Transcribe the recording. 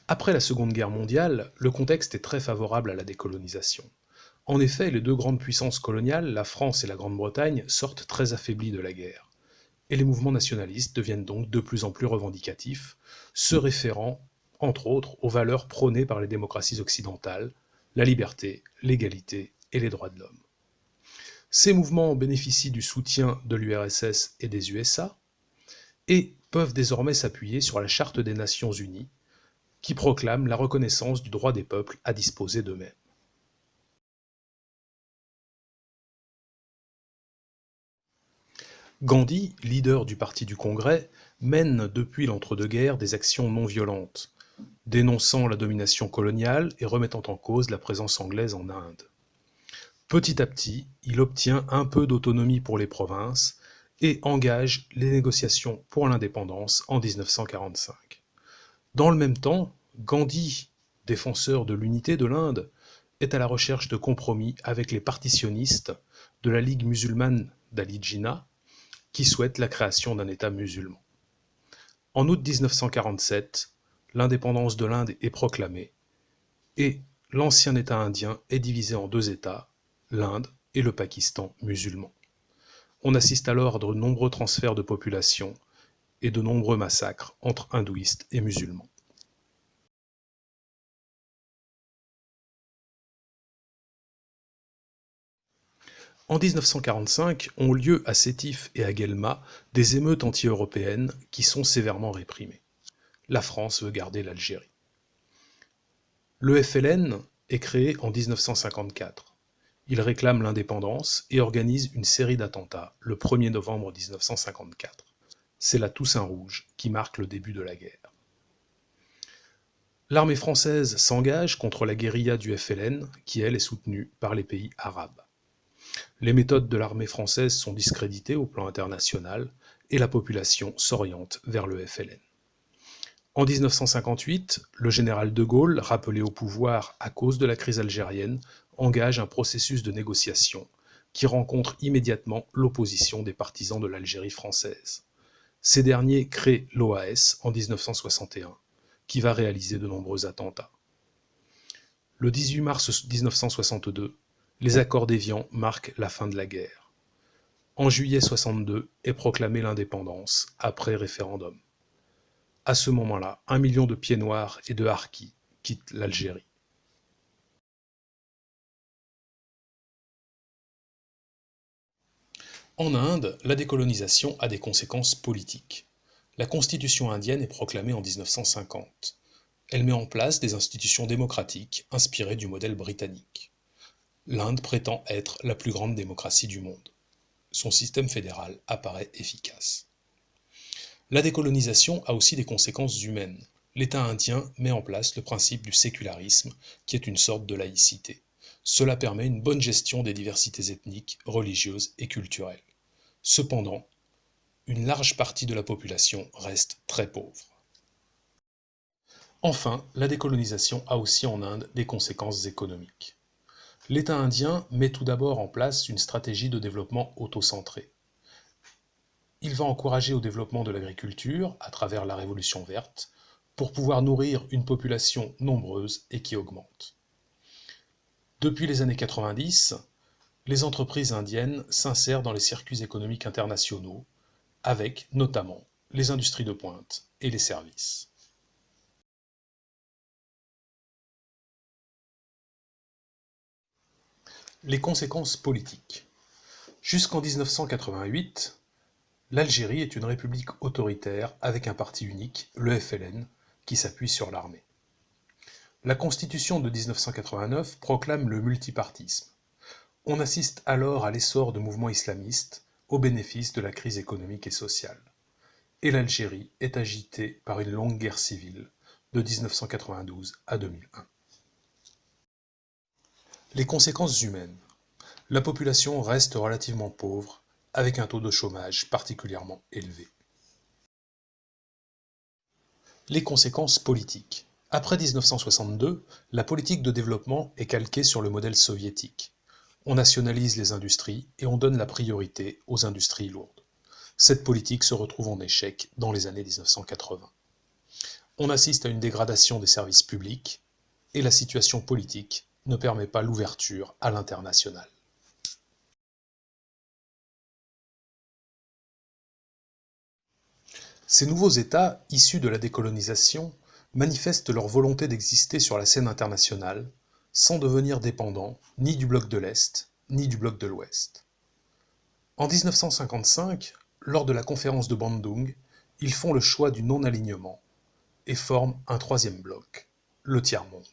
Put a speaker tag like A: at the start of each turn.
A: Après la Seconde Guerre mondiale, le contexte est très favorable à la décolonisation. En effet, les deux grandes puissances coloniales, la France et la Grande-Bretagne, sortent très affaiblies de la guerre. Et les mouvements nationalistes deviennent donc de plus en plus revendicatifs, se référant, entre autres, aux valeurs prônées par les démocraties occidentales, la liberté, l'égalité et les droits de l'homme. Ces mouvements bénéficient du soutien de l'URSS et des USA et peuvent désormais s'appuyer sur la Charte des Nations Unies, qui proclame la reconnaissance du droit des peuples à disposer d'eux-mêmes. Gandhi, leader du Parti du Congrès, mène depuis l'entre-deux-guerres des actions non violentes, dénonçant la domination coloniale et remettant en cause la présence anglaise en Inde. Petit à petit, il obtient un peu d'autonomie pour les provinces et engage les négociations pour l'indépendance en 1945. Dans le même temps, Gandhi, défenseur de l'unité de l'Inde, est à la recherche de compromis avec les partitionnistes de la Ligue musulmane d'Ali Jinnah, qui souhaitent la création d'un État musulman. En août 1947, l'indépendance de l'Inde est proclamée et l'ancien État indien est divisé en deux États, l'Inde et le Pakistan musulman. On assiste alors à de nombreux transferts de population et de nombreux massacres entre hindouistes et musulmans. En 1945 ont lieu à Sétif et à Guelma des émeutes anti-européennes qui sont sévèrement réprimées. La France veut garder l'Algérie. Le FLN est créé en 1954. Il réclame l'indépendance et organise une série d'attentats le 1er novembre 1954. C'est la Toussaint rouge qui marque le début de la guerre. L'armée française s'engage contre la guérilla du FLN, qui elle est soutenue par les pays arabes. Les méthodes de l'armée française sont discréditées au plan international et la population s'oriente vers le FLN. En 1958, le général de Gaulle, rappelé au pouvoir à cause de la crise algérienne, engage un processus de négociation qui rencontre immédiatement l'opposition des partisans de l'Algérie française. Ces derniers créent l'OAS en 1961, qui va réaliser de nombreux attentats. Le 18 mars 1962, les accords d'Évian marquent la fin de la guerre. En juillet 62 est proclamée l'indépendance, après référendum. À ce moment-là, 1 million de pieds noirs et de harkis quittent l'Algérie. En Inde, la décolonisation a des conséquences politiques. La constitution indienne est proclamée en 1950. Elle met en place des institutions démocratiques inspirées du modèle britannique. L'Inde prétend être la plus grande démocratie du monde. Son système fédéral apparaît efficace. La décolonisation a aussi des conséquences humaines. L'État indien met en place le principe du sécularisme, qui est une sorte de laïcité. Cela permet une bonne gestion des diversités ethniques, religieuses et culturelles. Cependant, une large partie de la population reste très pauvre. Enfin, la décolonisation a aussi en Inde des conséquences économiques. L'État indien met tout d'abord en place une stratégie de développement autocentrée. Il va encourager au développement de l'agriculture à travers la Révolution verte pour pouvoir nourrir une population nombreuse et qui augmente. Depuis les années 90, les entreprises indiennes s'insèrent dans les circuits économiques internationaux avec notamment les industries de pointe et les services. Les conséquences politiques. Jusqu'en 1988, l'Algérie est une république autoritaire avec un parti unique, le FLN, qui s'appuie sur l'armée. La Constitution de 1989 proclame le multipartisme. On assiste alors à l'essor de mouvements islamistes au bénéfice de la crise économique et sociale. Et l'Algérie est agitée par une longue guerre civile de 1992 à 2001. Les conséquences humaines. La population reste relativement pauvre, avec un taux de chômage particulièrement élevé. Les conséquences politiques. Après 1962, la politique de développement est calquée sur le modèle soviétique. On nationalise les industries et on donne la priorité aux industries lourdes. Cette politique se retrouve en échec dans les années 1980. On assiste à une dégradation des services publics et la situation politique ne permet pas l'ouverture à l'international. Ces nouveaux États, issus de la décolonisation, manifestent leur volonté d'exister sur la scène internationale, sans devenir dépendants ni du bloc de l'Est, ni du bloc de l'Ouest. En 1955, lors de la conférence de Bandung, ils font le choix du non-alignement et forment un troisième bloc, le tiers-monde.